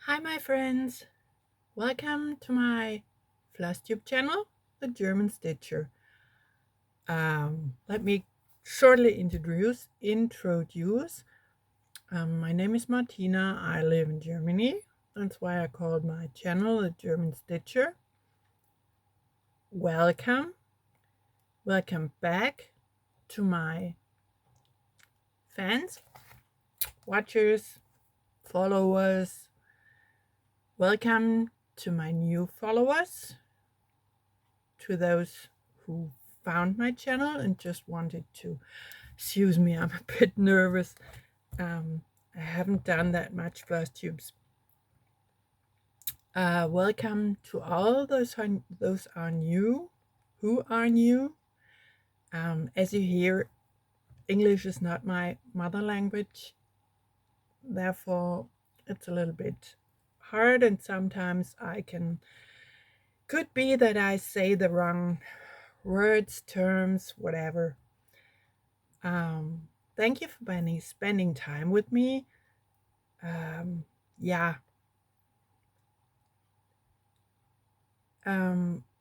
Hi my friends, welcome to my Flosstube channel, the German Stitcher. Let me shortly introduce. My name is Martina, I live in Germany. That's why I called my channel the German Stitcher. Welcome back to my fans, watchers, followers. Welcome to my new followers, to those who found my channel and just wanted to, excuse me, I'm a bit nervous. I haven't done that much Flosstubes. Welcome to all those are new, who are new. As you hear, English is not my mother language, therefore it's a little bit hard, and sometimes could be that I say the wrong words, terms, whatever. Thank you for spending time with me. Yeah.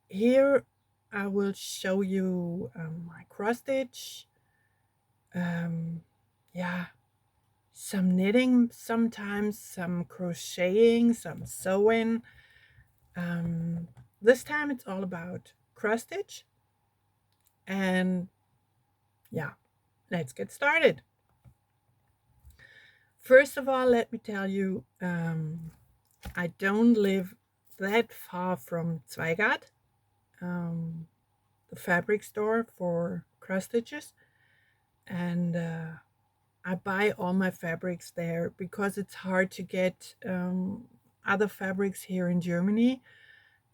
Here I will show you my cross stitch. Yeah, some knitting, sometimes some crocheting, some sewing. This time it's all about cross stitch. And yeah, let's get started. First of all, let me tell you, I don't live that far from Zweigart, the fabric store for cross stitches, and I buy all my fabrics there because it's hard to get other fabrics here in Germany,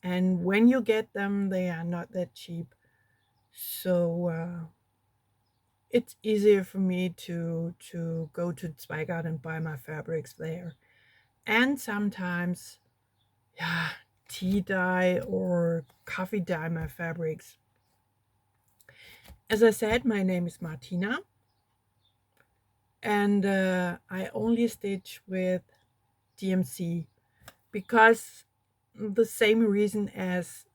and when you get them, they are not that cheap. So it's easier for me to go to Zweigart and buy my fabrics there. And sometimes, yeah, tea dye or coffee dye my fabrics. As I said, my name is Martina, and I only stitch with DMC because the same reason as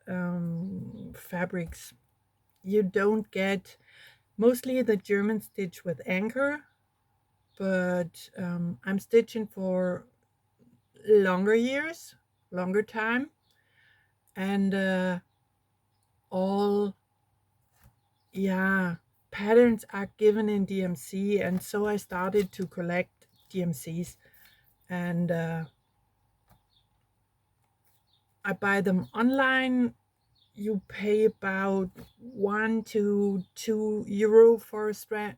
fabrics. You don't get mostly the German stitch with anchor, but I'm stitching for longer years, longer time, and all, yeah, patterns are given in DMC, and so I started to collect DMCs, and I buy them online. You pay about €1 to €2 for a strand,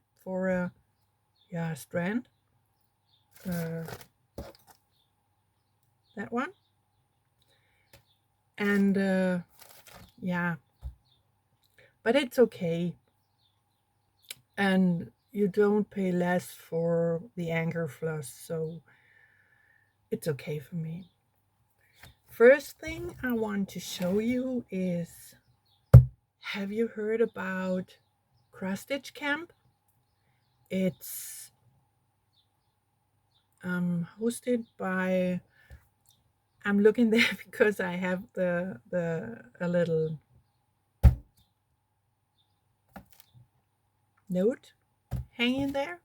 strand. Uh, that one, and yeah, but it's okay, and you don't pay less for the anchor floss, so it's okay for me. First thing I want to show you is, have you heard about Cross Stitch Camp? It's hosted by, I'm looking there because I have a little note hanging there.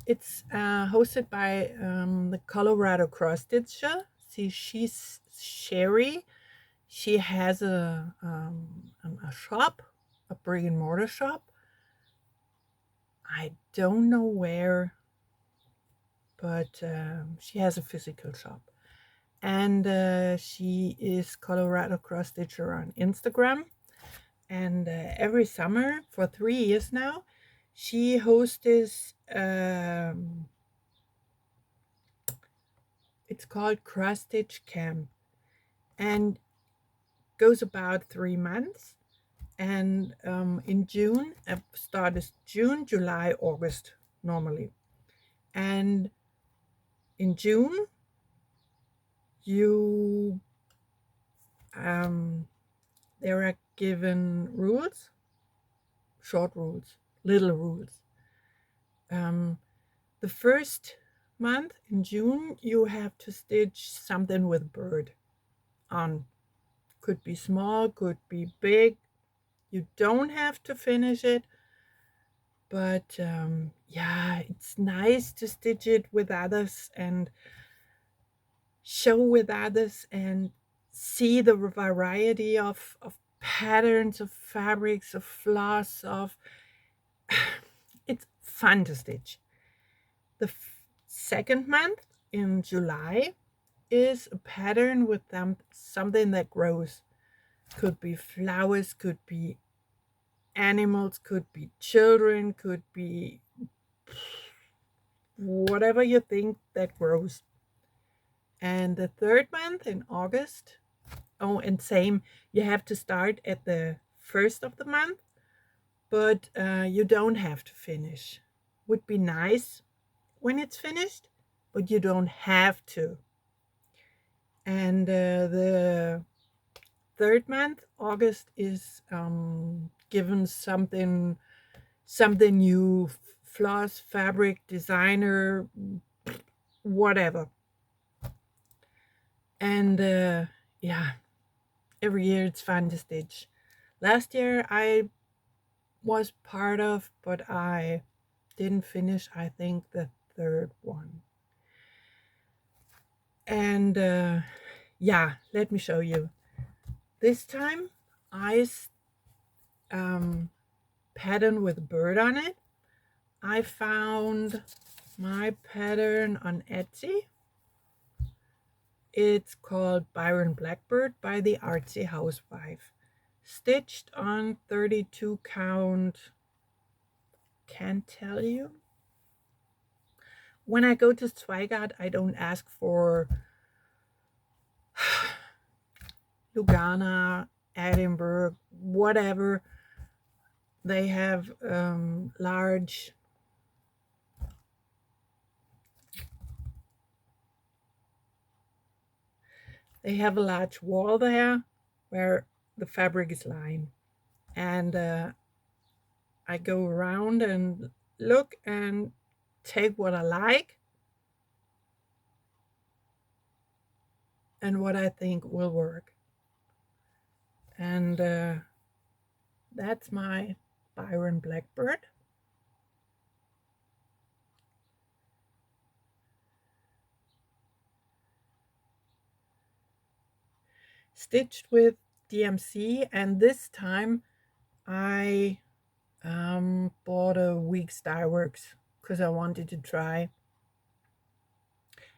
It's hosted by the ColoradoCrossStitcher. See, she's Sherry. She has a shop, a brick and mortar shop. I don't know where, but she has a physical shop. And she is ColoradoCrossStitcher on Instagram. And every summer for 3 years now, she hosts, it's called Cross Stitch Camp, and goes about 3 months. And in June, start is June, July, August normally. And in June, you there are given rules, short rules, little rules. The first month, in June, you have to stitch something with bird on. Could be small, could be big. You don't have to finish it, but yeah, it's nice to stitch it with others and show with others and see the variety of patterns, of fabrics, of floss, of it's fun to stitch. The second month in July is a pattern with something that grows. Could be flowers, could be animals, could be children, could be whatever you think that grows. And the third month in August, oh, and same, you have to start at the first of the month, but you don't have to finish. Would be nice when it's finished, but you don't have to. And the third month, August, is given something new, floss, fabric, designer, whatever. And yeah, every year it's fun to stitch. Last year I was part of, but I didn't finish, I think, the third one. And yeah, let me show you. This time I pattern with bird on it. I found my pattern on Etsy. It's called Byron Blackbird by the Artsy Housewife. Stitched on 32 count. Can't tell you. When I go to Zweigart, I don't ask for Lugana, Edinburgh, whatever. They have large They have a large wall there where the fabric is lying. And I go around and look and take what I like and what I think will work. And that's my Byron Blackbird. Stitched with DMC, and this time I bought a Weeks Dyworks because I wanted to try.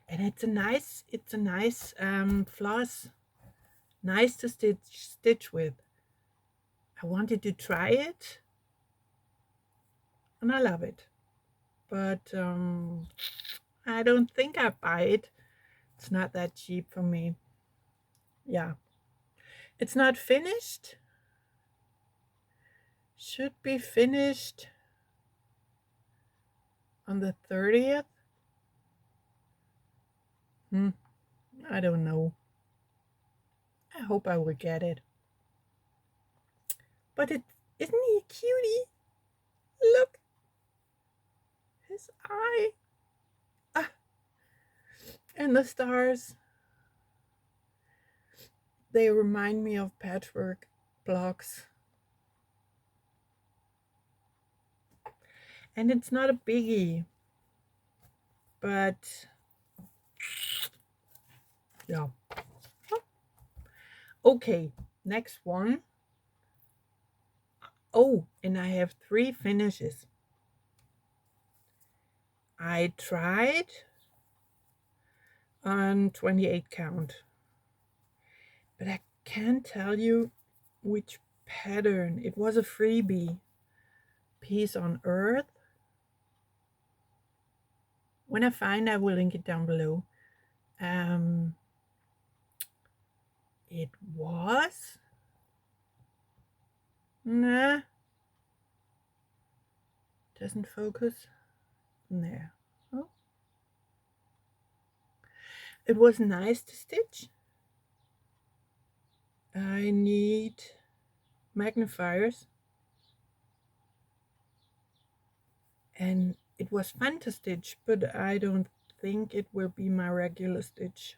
And it's a nice floss, nice to stitch with. I wanted to try it, and I love it. But I don't think I buy it. It's not that cheap for me. Yeah. It's not finished. Should be finished on the 30th. I don't know. I hope I will get it. But isn't he a cutie? Look. His eye. Ah. And the stars. They remind me of patchwork blocks. And it's not a biggie. But yeah. Okay, next one. Oh, and I have 3 finishes. I tried on 28 count, but I can't tell you which pattern. It was a freebie. Peace on Earth. When I find, I will link it down below. It was, nah, doesn't focus. There. Oh. It was nice to stitch. I need magnifiers, and it was fun to stitch, but I don't think it will be my regular stitch.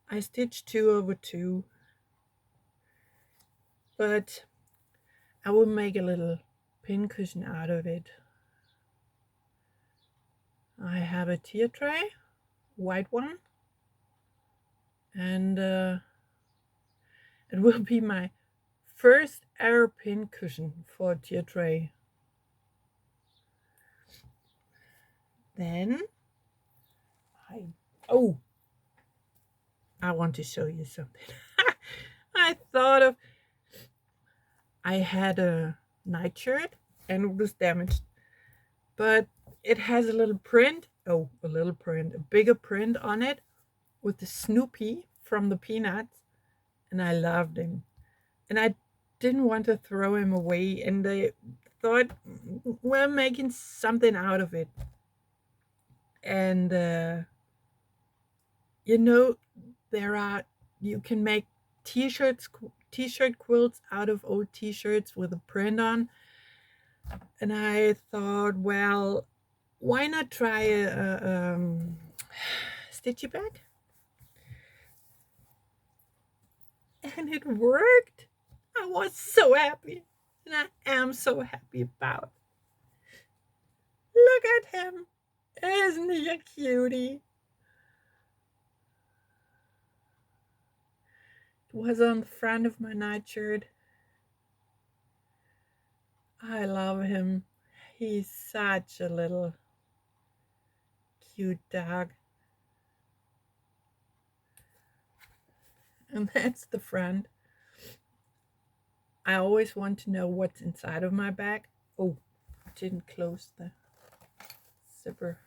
I stitched 2/2, but I will make a little pin cushion out of it. I have a tier tray, white one, and it will be my first ever pin cushion for a tier tray. Then I want to show you something. I had a nightshirt and it was damaged, but it has a little print, a bigger print on it with the Snoopy from the Peanuts, and I loved him. And I didn't want to throw him away, and I thought, we're making something out of it. And you can make t-shirt quilts out of old t-shirts with a print on. And I thought, well, why not try a stitchy bag? And it worked. I was so happy, and I am so happy about. Look at him. Isn't he a cutie? It was on the front of my nightshirt. I love him. He's such a little cute dog. And that's the front. I always want to know what's inside of my bag. Oh, didn't close the zipper.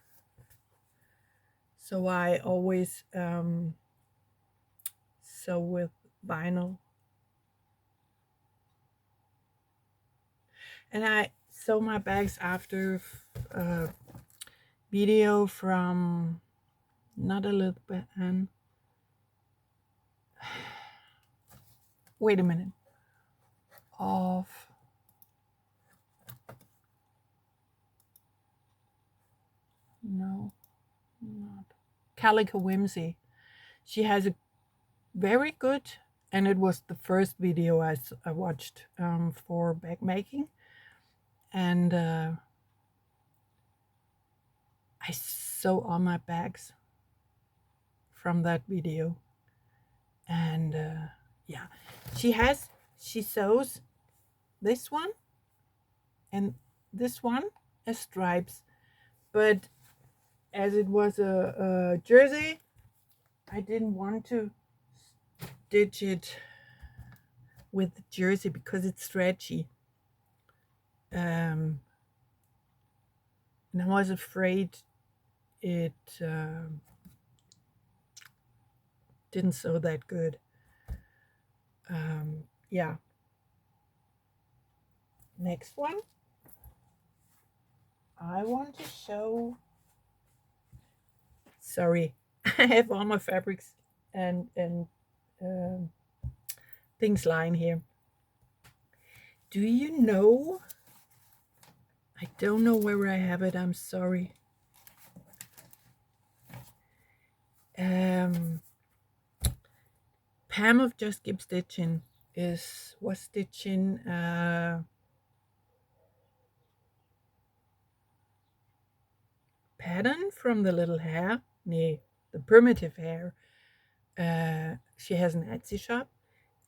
So I always sew with vinyl. And I sew my bags after a video from not Elizabeth Ann. Wait a minute. No, not Calico Whimsy. She has a very good, and it was the first video I watched for bag making, and I sew all my bags from that video. And yeah, she sews this one and this one as stripes, but as it was a jersey, I didn't want to stitch it with the jersey because it's stretchy, and I was afraid it didn't sew that good. Yeah. Next one, I want to show. Sorry, I have all my fabrics and things lying here. Do you know? I don't know where I have it. I'm sorry. Pam of JustKeepStitchin was stitching pattern from the little hair, the primitive hair. She has an Artsy shop,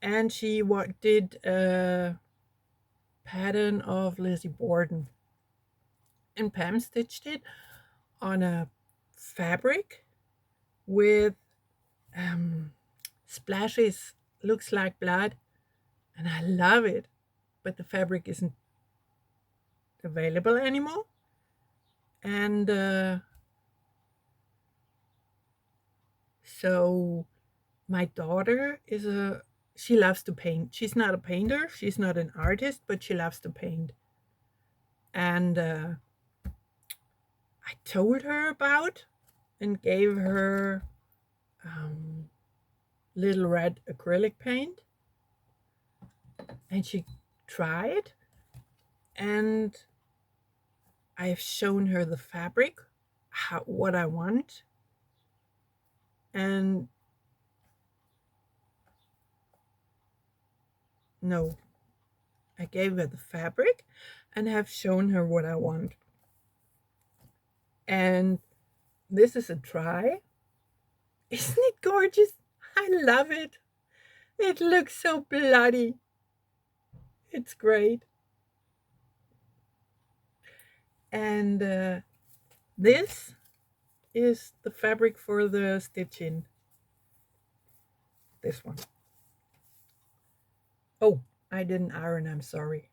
and she did a pattern of Lizzie Borden, and Pam stitched it on a fabric with splashes, looks like blood, and I love it, but the fabric isn't available anymore. And so my daughter she loves to paint. She's not a painter, she's not an artist, but she loves to paint. And I told her about and gave her little red acrylic paint, and she tried, and I've shown her the fabric what I want, and no, I gave her the fabric and have shown her what I want. And this is a try. Isn't it gorgeous? I love it. It looks so bloody. It's great. And this is the fabric for the stitching. This one. Oh, I didn't iron, I'm sorry.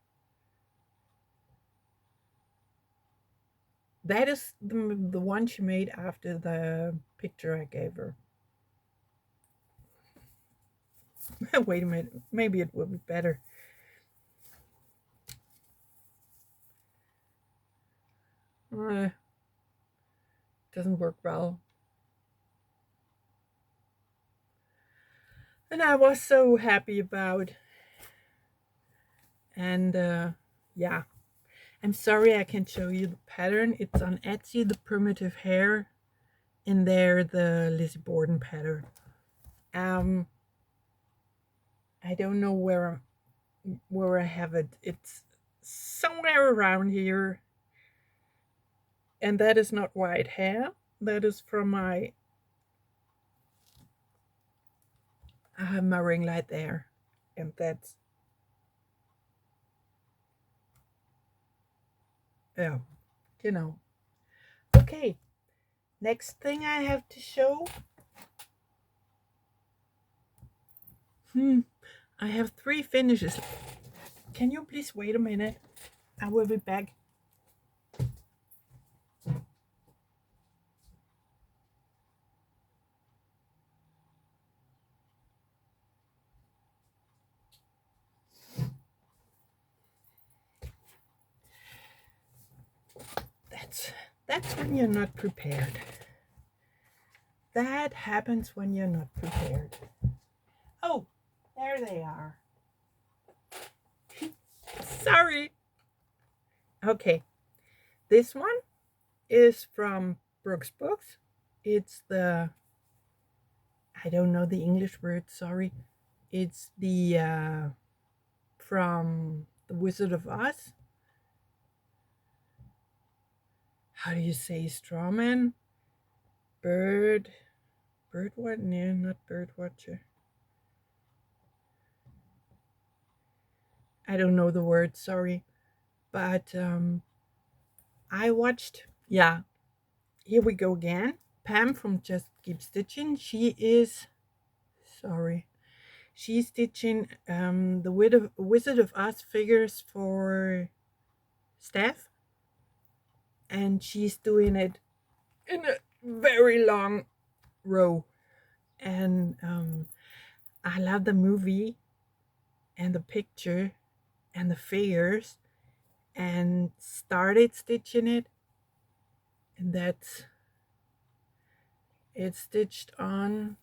That is the one she made after the picture I gave her. Wait a minute, maybe it will be better. Doesn't work well. And I was so happy about. And yeah, I'm sorry I can't show you the pattern. It's on Etsy, the primitive hair, and there the Lizzie Borden pattern. I don't know where I have it. It's somewhere around here. And that is not white hair. That is from my I have my ring light there. And that's yeah, you know. Okay. Next thing I have to show. I have 3 finishes. Can you please wait a minute? I will be back. That's when you're not prepared. That happens when you're not prepared. Oh, there they are. Sorry. Okay. This one is from Brooks Books. It's the, I don't know the English word, sorry. It's the, from The Wizard of Oz. How do you say strawman? Bird what? No, not bird watcher. I don't know the word, sorry. But I watched, yeah, here we go again. Pam from Just Keep Stitching. She's stitching the Wizard of Oz figures for staff. And she's doing it in a very long row. And I love the movie and the picture and the figures, and started stitching it, and it's stitched on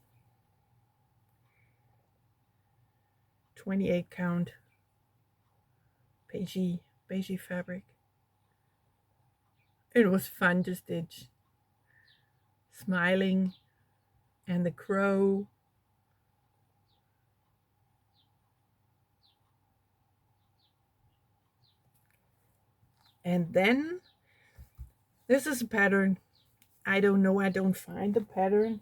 28 count beige fabric. It was fun to stitch. Smiling and the crow. And then this is a pattern. I don't know, I don't find the pattern.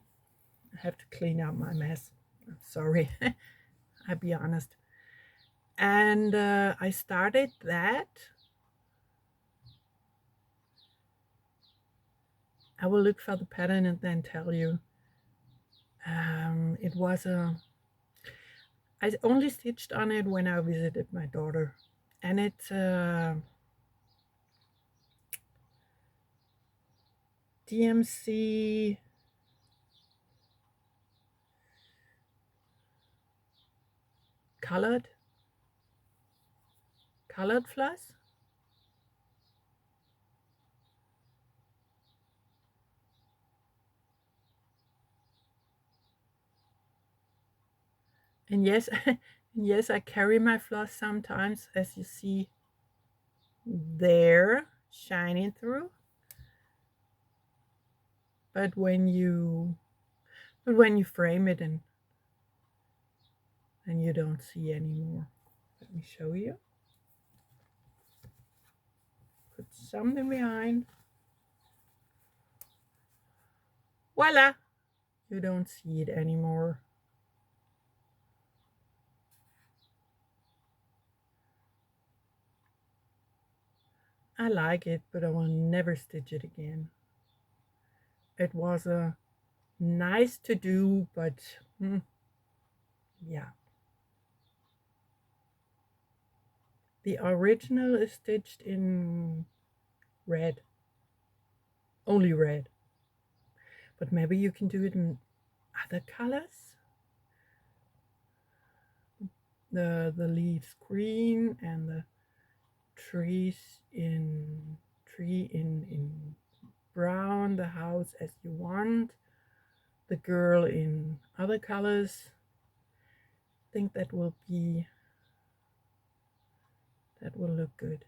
I have to clean out my mess. I'm sorry. I'll be honest. And I started that. I will look for the pattern and then tell you. It was I only stitched on it when I visited my daughter. And it's DMC colored floss. And yes, yes, I carry my floss sometimes, as you see there, shining through. but when you frame it and you don't see anymore. Let me show you. Put something behind. Voila! You don't see it anymore. I like it, but I will never stitch it again. It was a nice to do, but yeah. The original is stitched in red. Only red. But maybe you can do it in other colors. The leaves green and the trees in brown, the house as you want, the girl in other colors. I think that will look good.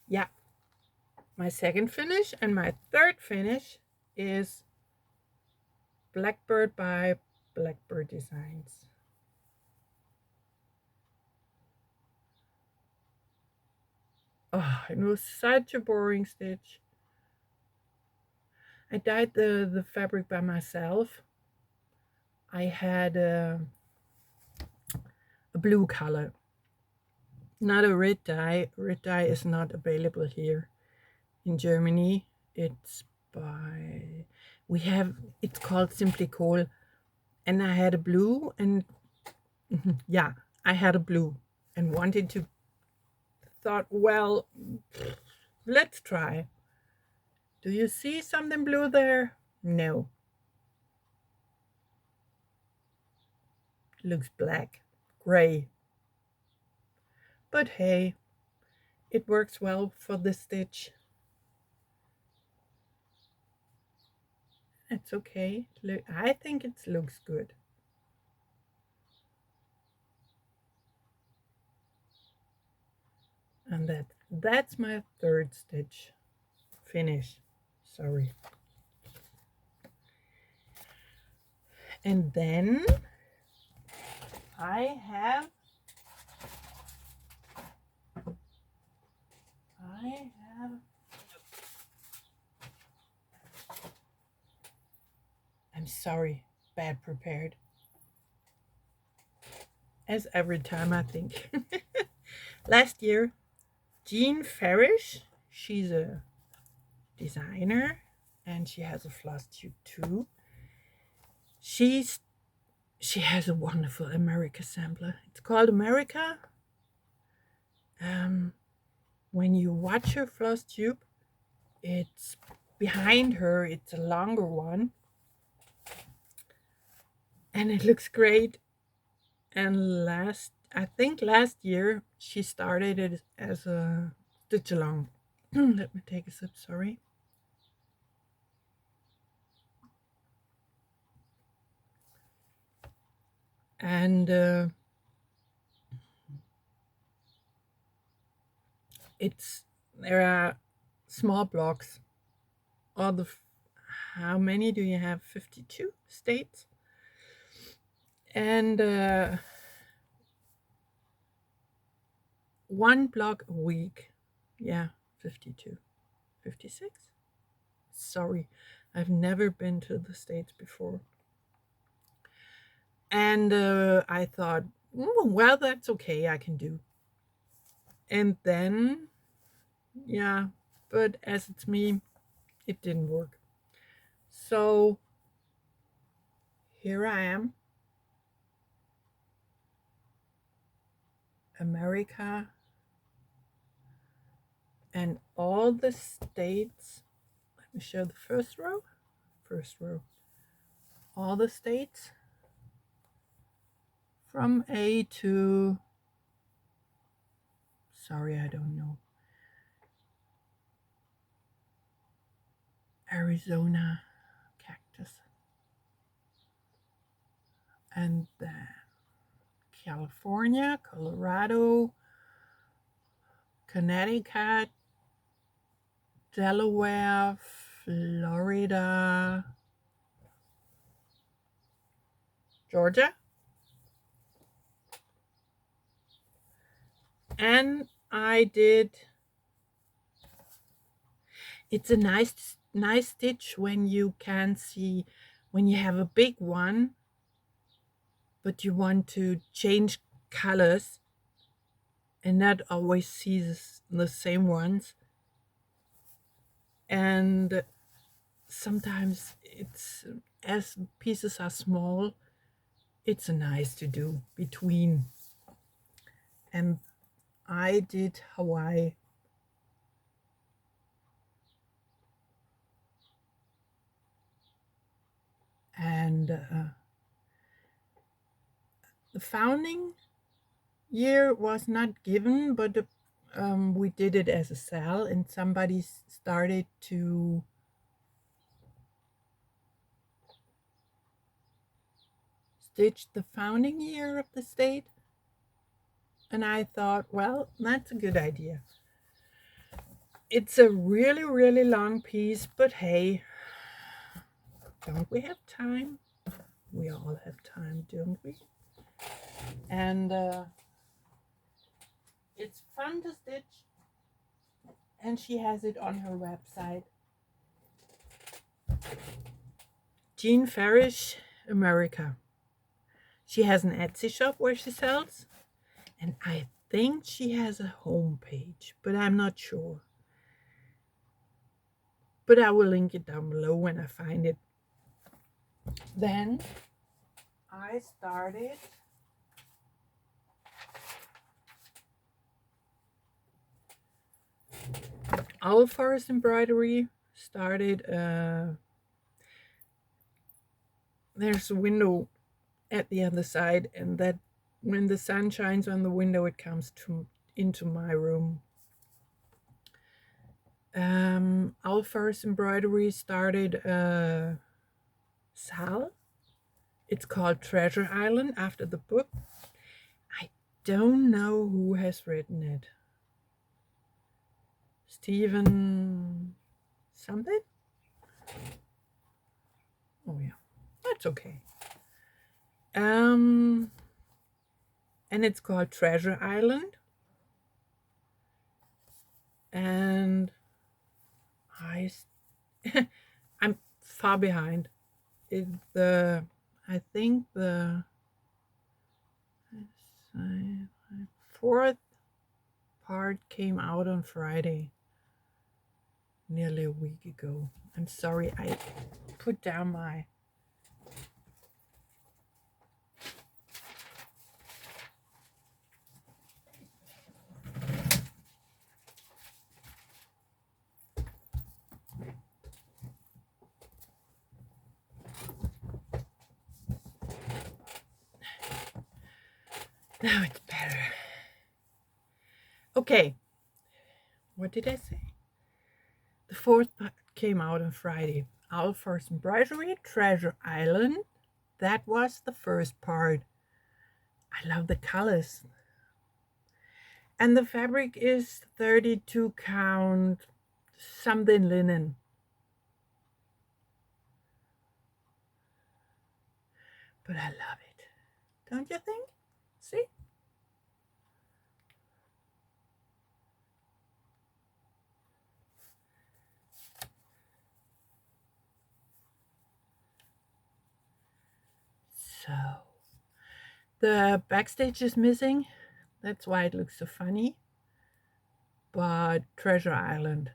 Yeah. My second finish and my third finish is Blackbird by Blackbird Designs. Oh, it was such a boring stitch. I dyed the fabric by myself. I had a blue color, not a red dye. Red dye is not available here in Germany. It's it's called Simply Kohl, and I had a blue, and yeah, I had a blue and thought, well, let's try. Do you see something blue there? No. It looks black, gray. But hey, it works well for the stitch. It's okay. I think it looks good. And that's my third stitch finish. Sorry. And then I have I'm sorry, bad prepared. As every time, I think. Last year, Jean Farish, she's a designer and she has a Flosstube too. She has a wonderful America sampler. It's called America. When you watch her Flosstube, it's behind her, it's a longer one. And it looks great. And I think last year, she started it as a stitch along. Let me take a sip, sorry. And there are small blocks. How many do you have? 52 states. And one block a week. Yeah, 52. 56? Sorry, I've never been to the States before. And I thought, well, that's okay, I can do. And then, yeah, but as it's me, it didn't work. So here I am. America and all the states. Let me show the first row. All the states from A to, sorry, I don't know, Arizona, cactus, and then California, Colorado, Connecticut, Delaware, Florida, Georgia. And I did, it's a nice stitch when you can see, when you have a big one, but you want to change colors and not always see the same ones. And sometimes it's, as pieces are small, it's nice to do between. And I did Hawaii. And the founding year was not given, but we did it as a sale, and somebody started to stitch the founding year of the state. And I thought, well, that's a good idea. It's a really, really long piece, but hey, don't we have time? We all have time, don't we? And it's fun to stitch, and she has it on her website. Jean Farish, America. She has an Etsy shop where she sells, and I think she has a home page, but I'm not sure. But I will link it down below when I find it. Then I started Owl Forest Embroidery. Started, there's a window at the other side, and that when the sun shines on the window, it comes into my room. Owl Forest Embroidery started Sal. It's called Treasure Island, after the book. I don't know who has written it. Stephen something? Oh yeah, that's okay. And it's called Treasure Island. And I'm far behind. I think the fourth part came out on Friday, nearly a week ago. I'm sorry, I put down my now it's better. Okay, what did I say? The fourth part came out on Friday. Owl Forest Embroidery, Treasure Island. That was the first part. I love the colors. And the fabric is 32 count something linen. But I love it. Don't you think? See? So, the backstage is missing. That's why it looks so funny. But Treasure Island.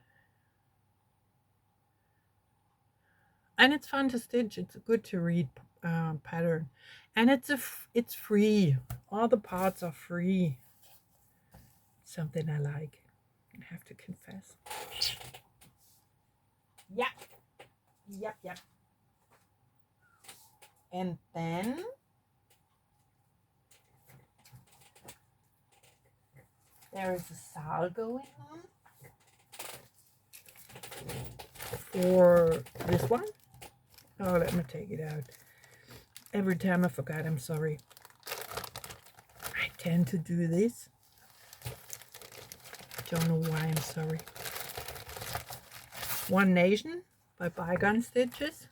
And it's fun to stitch. It's good to read pattern. And it's free. All the parts are free. Something I like. I have to confess. Yep. And then there is a sal going on for this one. Oh, let me take it out. Every time I forgot, I'm sorry. I tend to do this. Don't know why I'm sorry. One Nation by ByGone Stitches.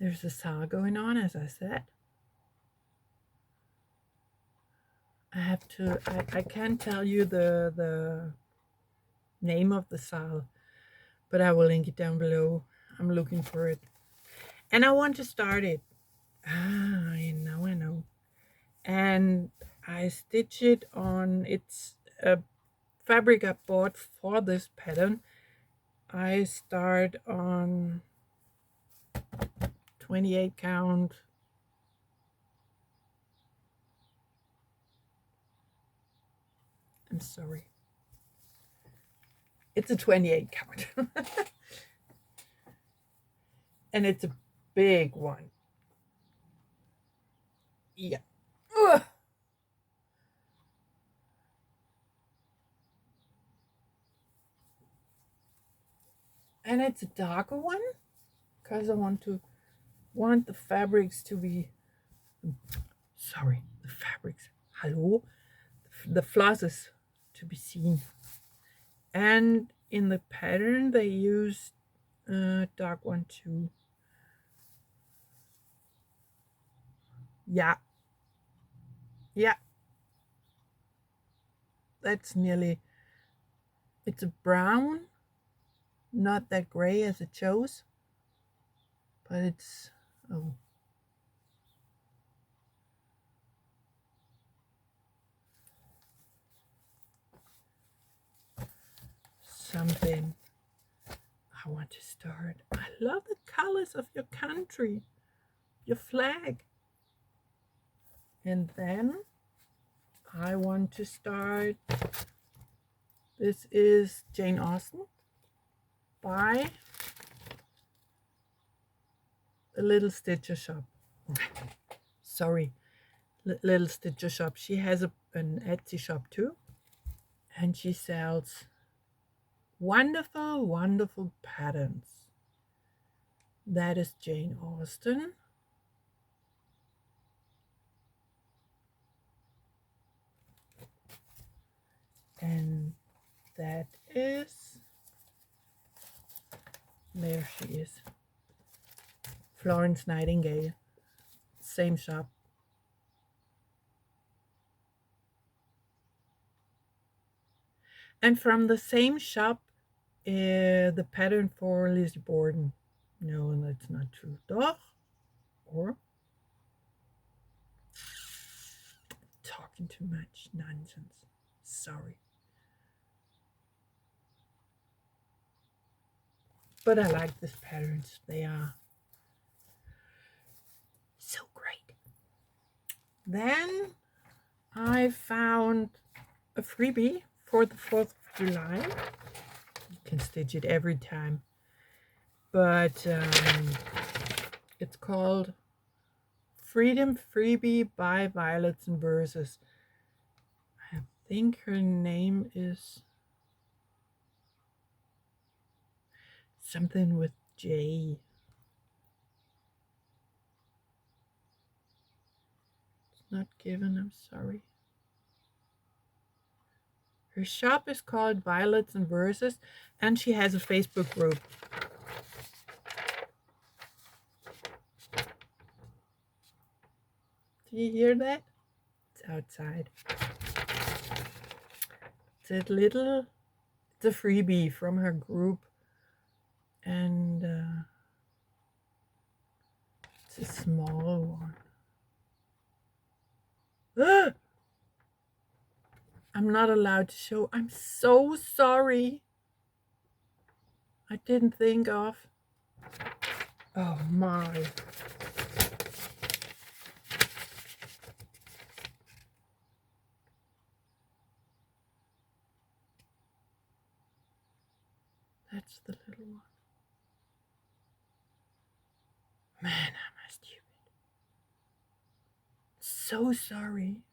There's a saw going on, as I said. I can't tell you the name of the saw, but I will link it down below. I'm looking for it. And I want to start it. I know. And I stitch it on, it's a fabric I bought for this pattern. I start on 28 count. I'm sorry. It's a 28 count. And it's a big one. Yeah. Ugh. And it's a darker one because I want the fabrics to be, sorry, the fabrics, hello, the flosses to be seen. And in the pattern they use dark one too. Yeah, that's nearly, it's a brown, not that gray as it shows, but it's, oh, something I want to start. I love the colors of your country, your flag. And then I want to start, this is Jane Austen by the Little Stitcher Shop. Sorry, Little Stitcher Shop. She has an Etsy shop too, and she sells wonderful patterns. That is Jane Austen. And that is, there she is, Florence Nightingale, same shop. And from the same shop, the pattern for Lizzie Borden. No, that's not true. Doch, or talking too much nonsense. Sorry. But I like these patterns. They are so great. Then I found a freebie for the 4th of July. You can stitch it every time. But it's called Freedom Freebie by Violets and Verses. I think her name is something with J. It's not given, I'm sorry. Her shop is called Violets and Verses, and she has a Facebook group. Do you hear that? It's outside. It's a freebie from her group, and it's a small one. Ah! I'm not allowed to show. I'm so sorry. I didn't think of. Oh my. That's the little one. Man, am I stupid. So sorry.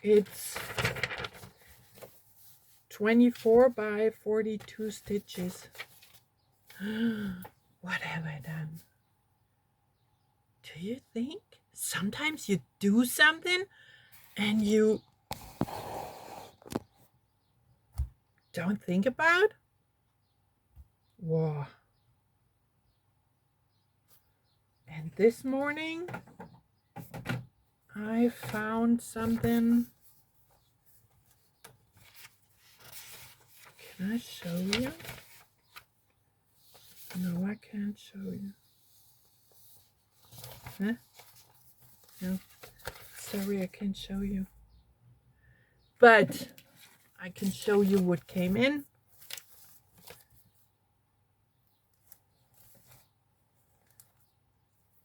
It's 24 by 42 stitches. What have I done? Do you think sometimes you do something and you don't think about. Whoa. And this morning I found something. Can I show you? No, I can't show you. Huh? No. Sorry, I can't show you. But I can show you what came in.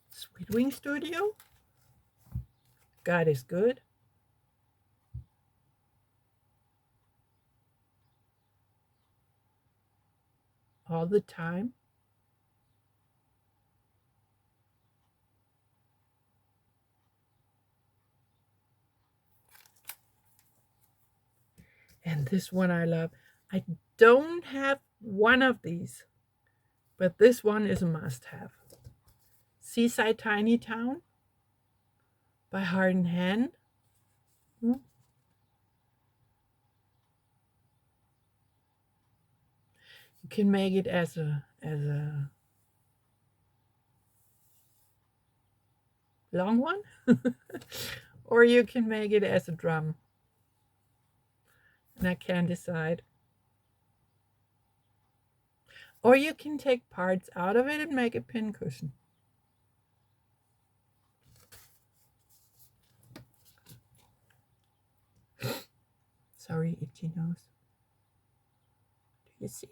Sweet Wing Studio. God is good. All the time. And this one I love. I don't have one of these, but this one is a must-have. Seaside Tiny Town by Heart and Hand. You can make it as a long one, or you can make it as a drum. And I can't decide. Or you can take parts out of it and make a pincushion. Sorry, itchy nose. Do you see?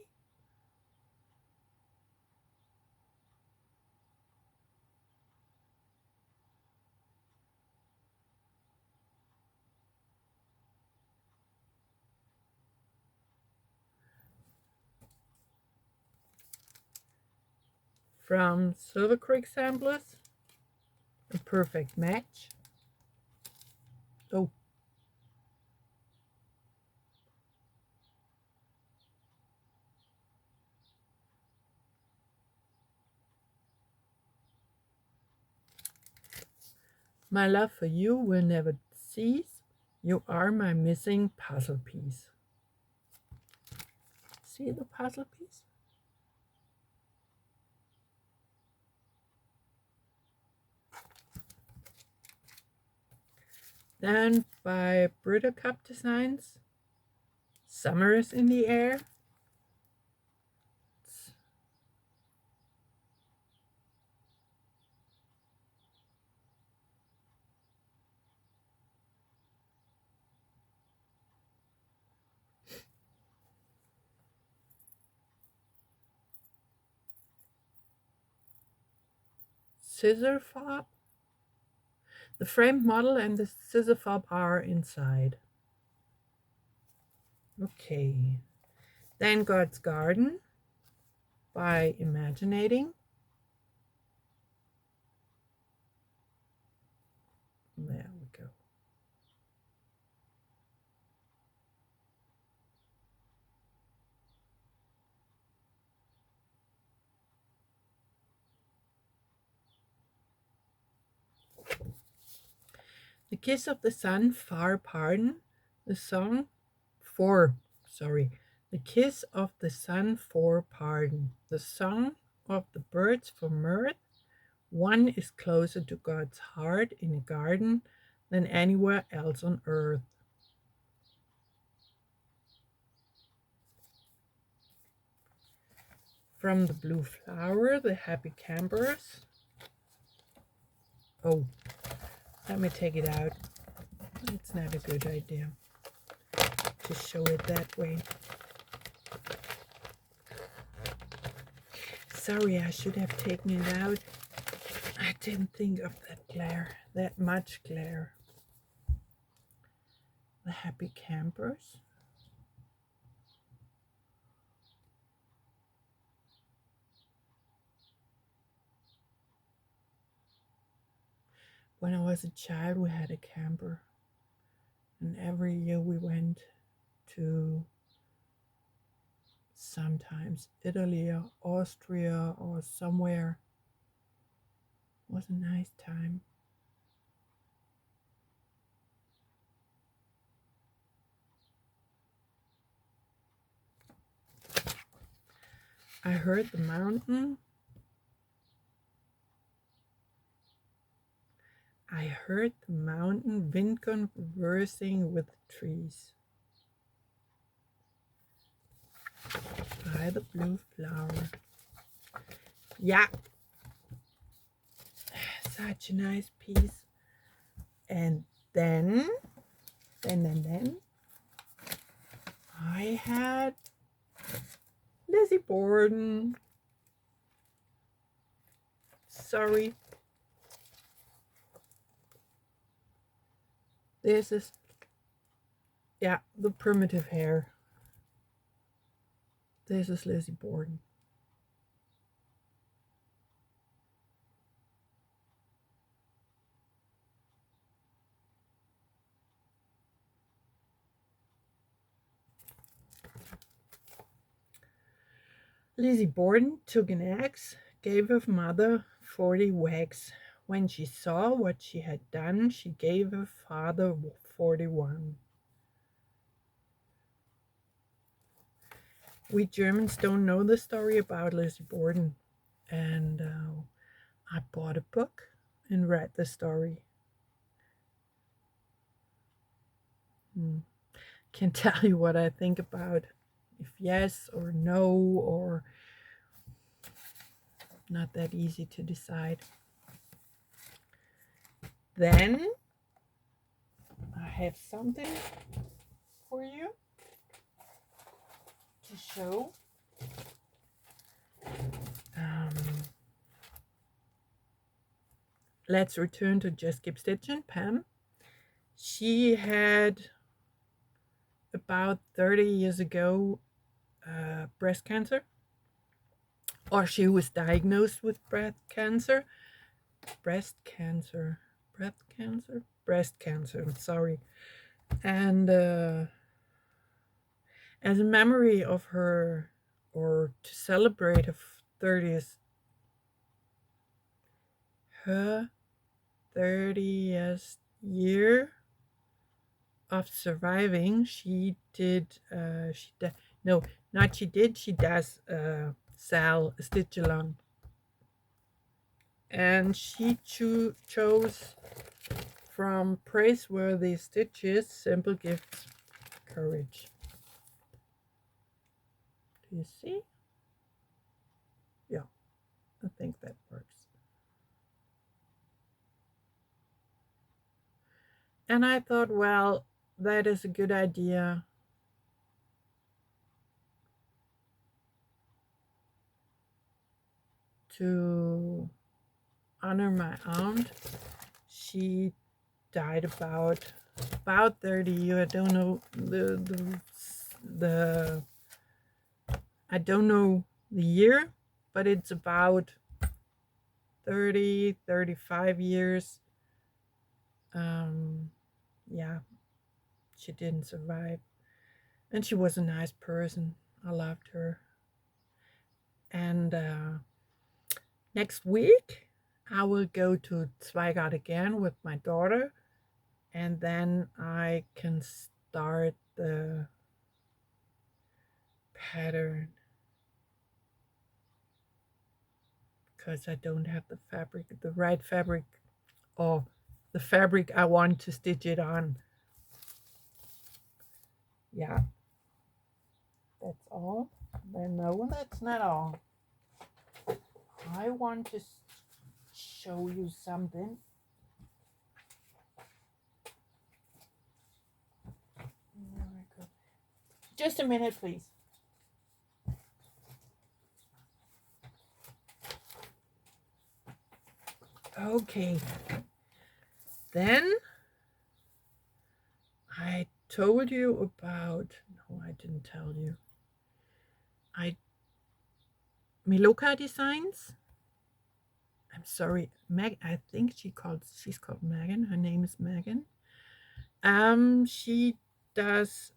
From Silver Creek Samplers, a perfect match. Oh. My love for you will never cease. You are my missing puzzle piece. See the puzzle piece? Then by ByGone Designs, Summer is in the Air. Scissor fob. The framed model and the scissor fob are inside. Okay. Then God's Garden by Imaginating. There we go. The Kiss of the Sun, Far Pardon. The song for, The Kiss of the Sun for Pardon. The Song of the Birds for Mirth. One is closer to God's heart in a garden than anywhere else on earth. From the Blue Flower, the Happy Campers. Oh, let me take it out. It's not a good idea to show it that way. Sorry, I should have taken it out. I didn't think of that glare, that much glare. The Happy Campers. When I was a child, we had a camper. And every year we went to sometimes Italy or Austria or somewhere. It was a nice time. I heard the mountain. I heard the mountain wind conversing with the trees by the blue flower. Yeah, such a nice piece. And then I had Lizzie Borden. Sorry. This is, yeah, the primitive hair. This is Lizzie Borden. Lizzie Borden took an axe, gave her mother 40 whacks. When she saw what she had done, she gave her father 41. We Germans don't know the story about Lizzie Borden, and I bought a book and read the story. Can't tell you what I think about, if yes or no, or not that easy to decide. Then I have something for you to show. Let's return to Just Keep Stitchin', Pam. She had about 30 years ago breast cancer, or she was diagnosed with breast cancer, sorry. And as a memory of her, or to celebrate her 30th year of surviving, she does sell a stitch along, and she chose from Praiseworthy Stitches, Simple Gifts, Courage. Do you see? Yeah, I think that works. And I thought, well, that is a good idea to honor my aunt. She died about 30. I don't know the I don't know the year, but it's about 35 years. Yeah, she didn't survive, and she was a nice person. I loved her. And next week I will go to Zweigart again with my daughter, and then I can start the pattern, because I don't have the right fabric, or the fabric I want to stitch it on. Yeah, that's all. No, that's not all. I want to show you something. Just a minute, please. Okay. Then I told you about, no, I didn't tell you. Meloca Designs. I'm sorry, I think she's called Megan. Her name is Megan. She does.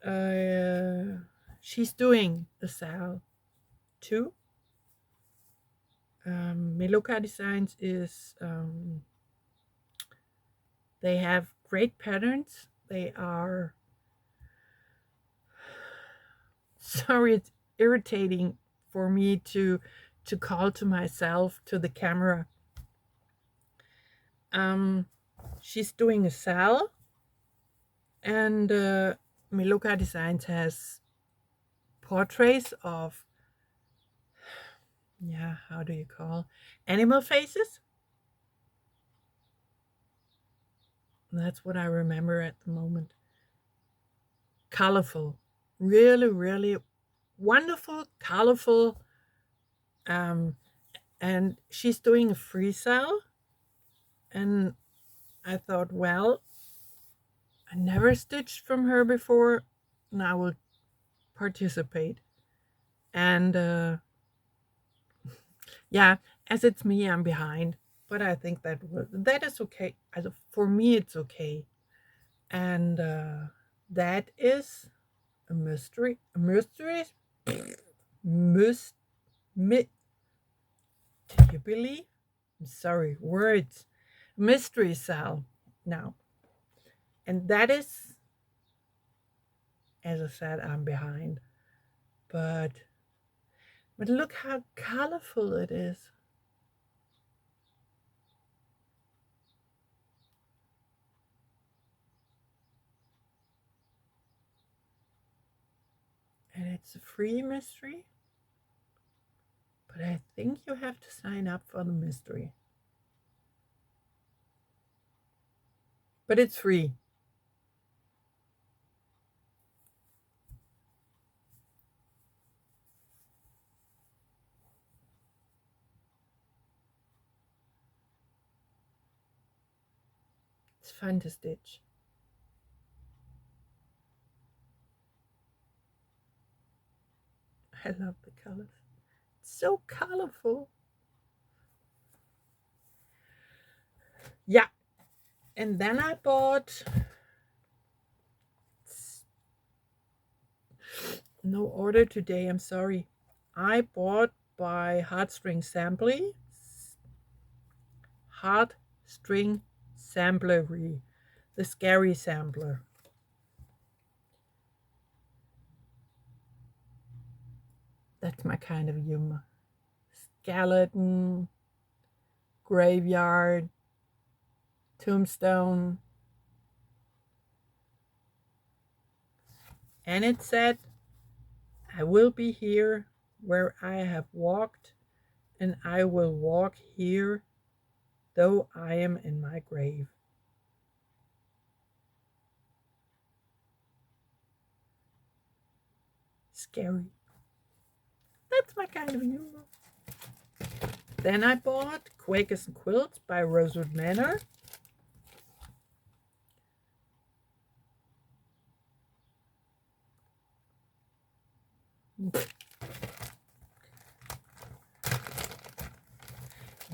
She's doing a sale too. Meloca Designs is. They have great patterns. They are. Sorry, it's irritating for me to call to myself to the camera. She's doing a sale, and Meloca Designs has portraits of, yeah, how do you call, animal faces? That's what I remember at the moment. Colorful, really, really wonderful, colorful. And she's doing a free sale, and I thought, well, I never stitched from her before, and I will participate. And yeah, as it's me, I'm behind, but I think that is okay. For me, it's okay, and that is a mystery. A mystery. Do you believe? I'm sorry, words. Mystery cell now, and that is, as I said, I'm behind, but look how colorful it is. And it's a free mystery, but I think you have to sign up for the mystery. But it's free. It's fun to stitch. I love the colors. It's so colorful. Yeah. And then I bought, no order today, I'm sorry. I bought by Heartstring Samplery, the scary sampler. That's my kind of humor. Skeleton, graveyard, tombstone. And it said, I will be here where I have walked, and I will walk here, though I am in my grave. Scary. That's my kind of humor. Then I bought Quakers and Quilts by Rosewood Manor.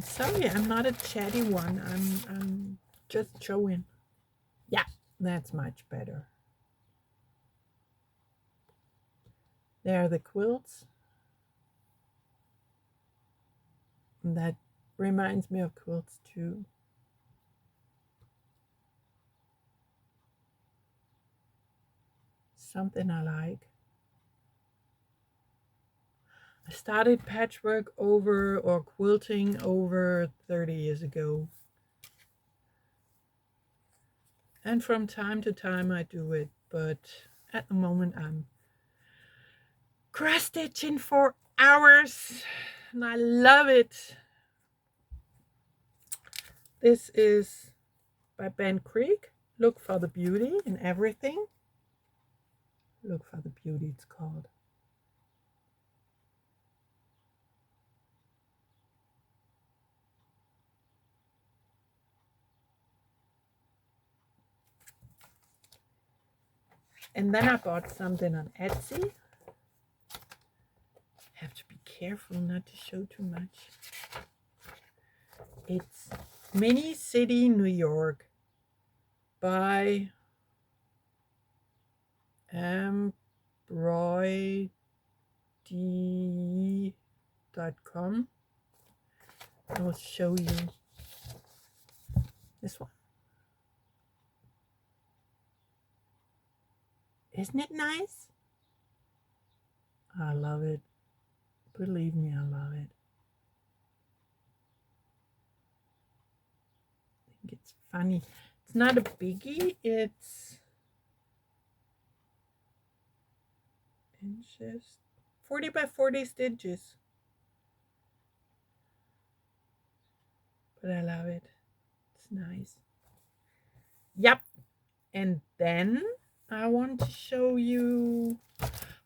Sorry, I'm not a chatty one. I'm just showing. Yeah, that's much better. There are the quilts. And that reminds me of quilts too. Something I like. I started patchwork or quilting over 30 years ago. And from time to time I do it, but at the moment I'm cross stitching for hours, and I love it. This is by Ben Creek. Look for the beauty in everything. Look for the beauty, it's called. And then I bought something on Artsy. Have to be careful not to show too much. It's Mini City, New York by Embroidery.com. I will show you this one. Isn't it nice? I love it. Believe me, I love it. I think it's funny. It's not a biggie, it's inches, 40 by 40 stitches. But I love it. It's nice. Yep. And then I want to show you,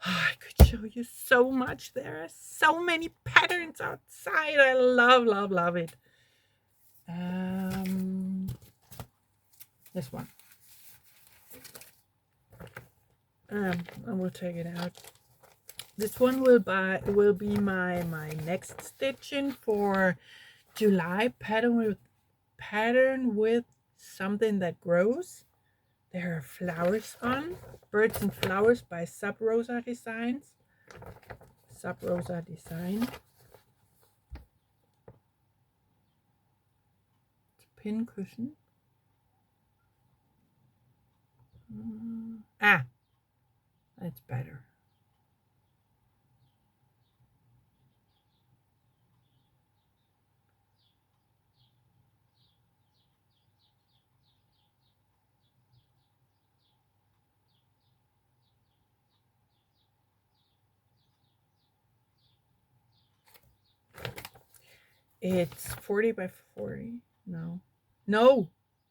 I could show you so much. There are so many patterns outside. I love, love, love it. This one. I will take it out. This one will be my next stitching for July. Pattern with something that grows. There are flowers on. Birds and Flowers by Sub Rosa Designs. Sub Rosa Design. It's a pin cushion. That's better. It's 40 by 40. No,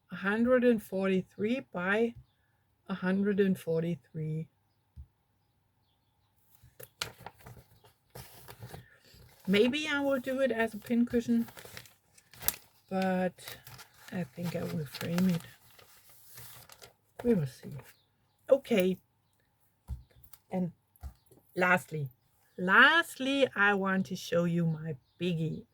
143 by 143. Maybe I will do it as a pin cushion, but I think I will frame it. We will see. Okay. And lastly, I want to show you my biggie,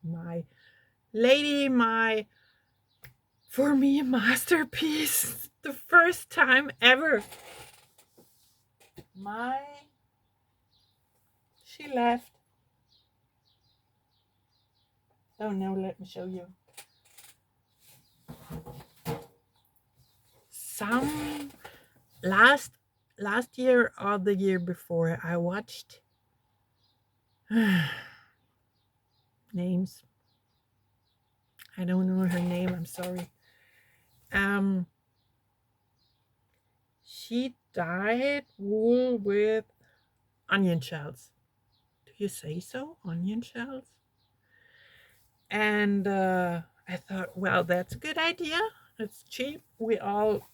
for me, masterpiece. The first time ever. She left. Oh no, let me show you. Last year or the year before, I watched names. I don't know her name, I'm sorry. She dyed wool with onion shells. Do you say so? Onion shells? And I thought, well, that's a good idea. It's cheap. We all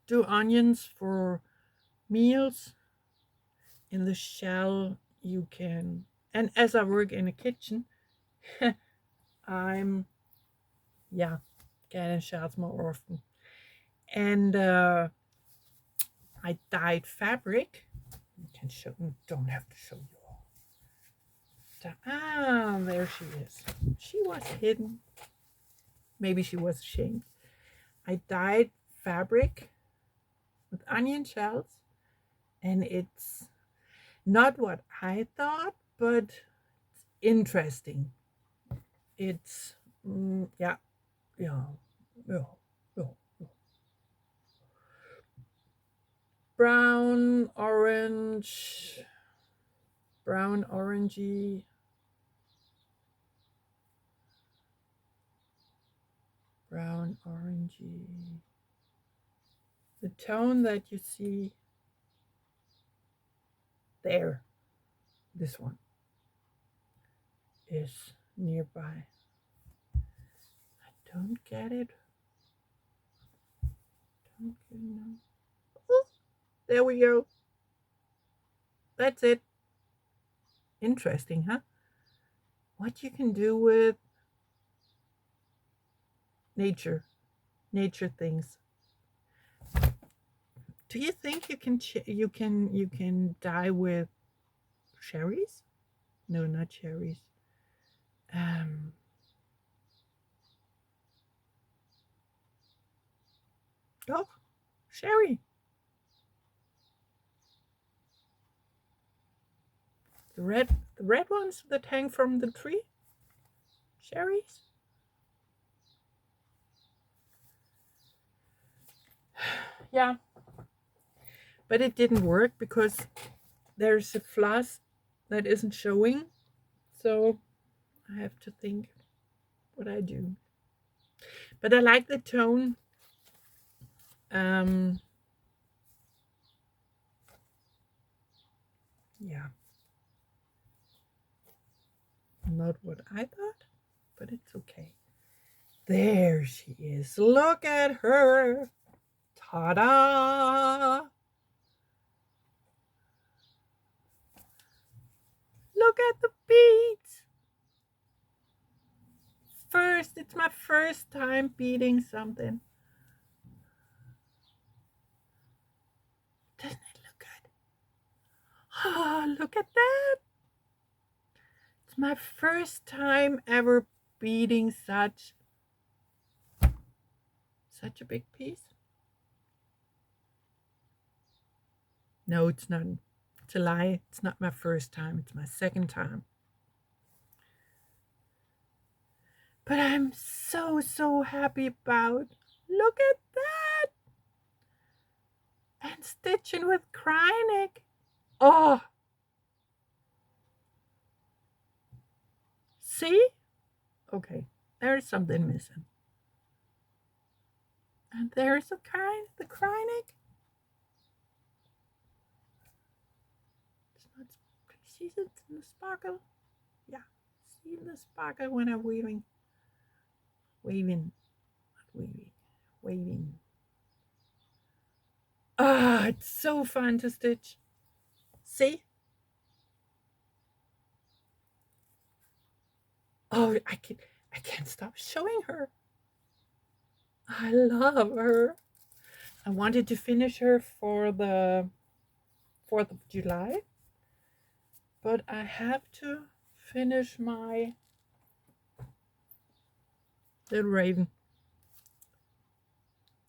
do onions for meals. In the shell, you can, and as I work in a kitchen, I'm, getting shells more often. And I dyed fabric. I can show, don't have to show you all. There she is. She was hidden. Maybe she was ashamed. I dyed fabric with onion shells, and it's not what I thought, but it's interesting. It's brown, orange, orangey. Brown, orangey. The tone that you see there, this one, is nearby. I don't get it. Oh, there we go. That's it. Interesting, huh? What you can do with nature things. Do you think you can dye with cherries? No, not cherries. Oh, sherry. The red ones that hang from the tree? Cherries? Yeah. But it didn't work because there's a floss that isn't showing. So I have to think what I do. But I like the tone. Yeah. Not what I thought, but it's okay. There she is. Look at her. Ta-da! Look at the beads. It's my first time beading something. Doesn't it look good? Oh, look at that. It's my first time ever beading such a big piece. No, it's not. It's a lie. It's not my first time. It's my second time. But I'm so happy about. Look at that. And stitching with Kreinik. Oh. See? Okay. There's something missing. And there's the Kreinik. It's not. See it in the sparkle? Yeah. See the sparkle when I'm weaving. Waving. Ah, it's so fun to stitch. See? Oh, I can't stop showing her. I love her. I wanted to finish her for the 4th of July, but I have to finish my little raven.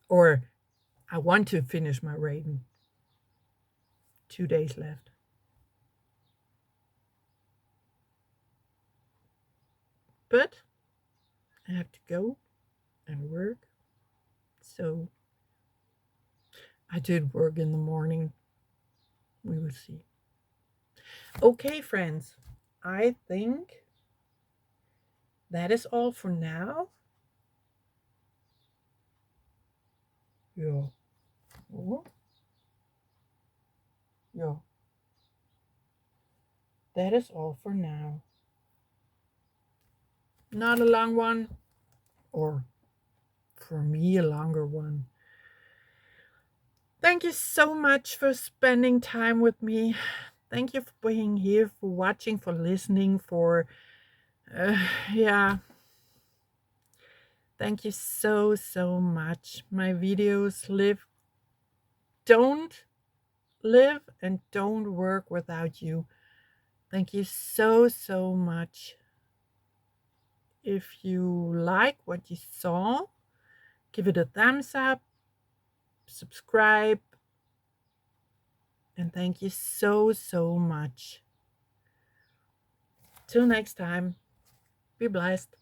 Or I want to finish my raven. 2 days left. But I have to go and work. So I did work in the morning. We will see. Okay, friends. I think that is all for now. Yeah. Oh. Yeah. That is all for now. Not a long one, or for me, a longer one. Thank you so much for spending time with me. Thank you for being here, for watching, for listening, for, yeah. Thank you so much. My videos don't live and don't work without you. Thank you so much. If you like what you saw, give it a thumbs up, subscribe, and thank you so much. Till next time, be blessed.